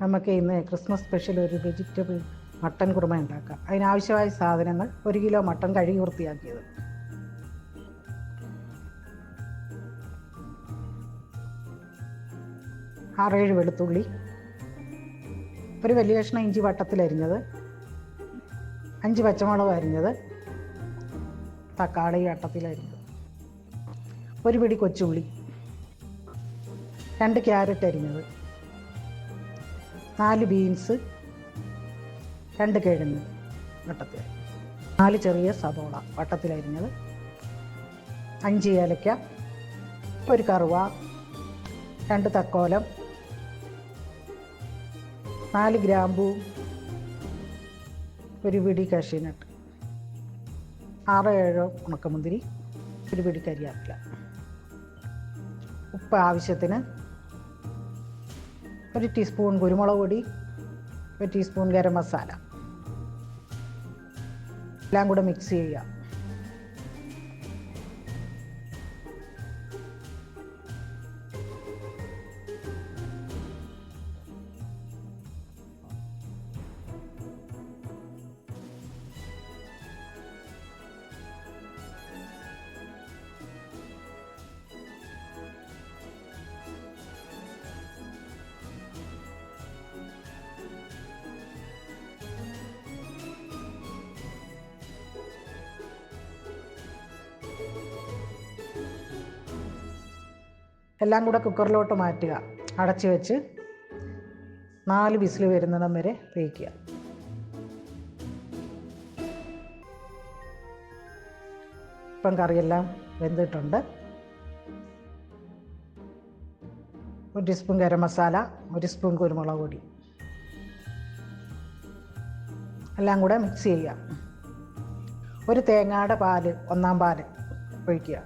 നമുക്ക് ഇന്ന് Christmas special ഒരു വെജിറ്റബിൾ മട്ടൻ കുറുമ ഉണ്ടാക്കാം. അതിനാവശ്യമായ സാധനങ്ങൾ: 1 കിലോ മട്ടൻ കഴുകി വൃത്തിയാക്കിയത്, 6-7 വെളുത്തുള്ളി, ഒരു വലിയ കഷ്ണം ഇഞ്ചി വട്ടത്തിലരിഞ്ഞത്, 5 പച്ചമുളക് അരിഞ്ഞത്, തക്കാളി വട്ടത്തിലരിഞ്ഞത്, ഒരു പിടി കൊച്ചുള്ളി, 2 ക്യാരറ്റ് അരിഞ്ഞത്, 4 ബീൻസ്, 2 കിഴങ്ങ് വട്ടത്തിൽ, 4 ചെറിയ സവോള വട്ടത്തിലരിഞ്ഞത്, 5 ഏലക്ക, 1 കറുവ, 2 തക്കോലം, 4 ഗ്രാമ്പൂ, 1 പിടി കാഷ്യൂനട്ട്, 6-7 ഉണക്കമുന്തിരി, 1 പിടി കരിയാപ്പില, ഉപ്പ് ആവശ്യത്തിന്, 1 ടീസ്പൂൺ കുരുമുളക് പൊടി, 1 ടീസ്പൂൺ ഗരം മസാല. എല്ലാം കൂടെ മിക്സ് ചെയ്യുക. എല്ലാം കൂടെ കുക്കറിലോട്ട് മാറ്റുക. അടച്ച് വെച്ച് 4 വിസിൽ വരുന്നിടം വരെ വേവിക്കുക. ഇപ്പം കറിയെല്ലാം വെന്തിട്ടുണ്ട്. 1 ടീസ്പൂൺ ഗരം മസാല, 1 സ്പൂൺ കുരുമുളക് പൊടി, എല്ലാം കൂടെ മിക്സ് ചെയ്യുക. 1 തേങ്ങയുടെ പാല്, 1-ാം പാല് ഒഴിക്കുക.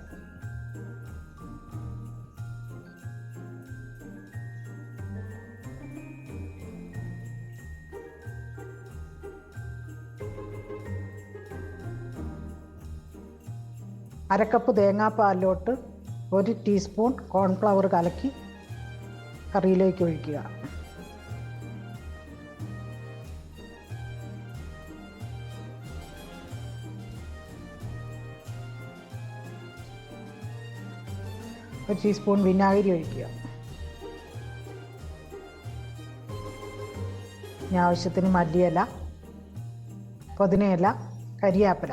അരക്കപ്പ് തേങ്ങാപ്പാലിലോട്ട് 1 ടീസ്പൂൺ കോൺഫ്ലവർ കലക്കി കറിയിലേക്ക് ഒഴിക്കുക. ഒരു ടീസ്പൂൺ വിനാഗിരി ഒഴിക്കുക. ഇനി ആവശ്യത്തിന് മല്ലിയില, പുതിനയില, കരിയാപ്പില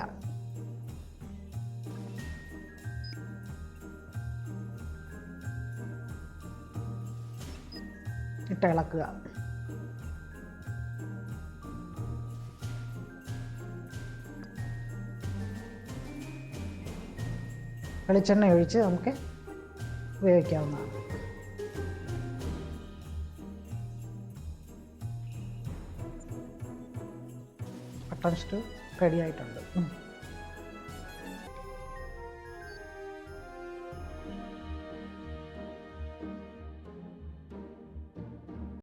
ഇട്ട് ഇളക്കുക. വെളിച്ചെണ്ണ ഒഴിച്ച് നമുക്ക് ഉപയോഗിക്കാവുന്നതാണ്. മട്ടൺ സ്റ്റൂ റെഡി ആയിട്ടുണ്ട്.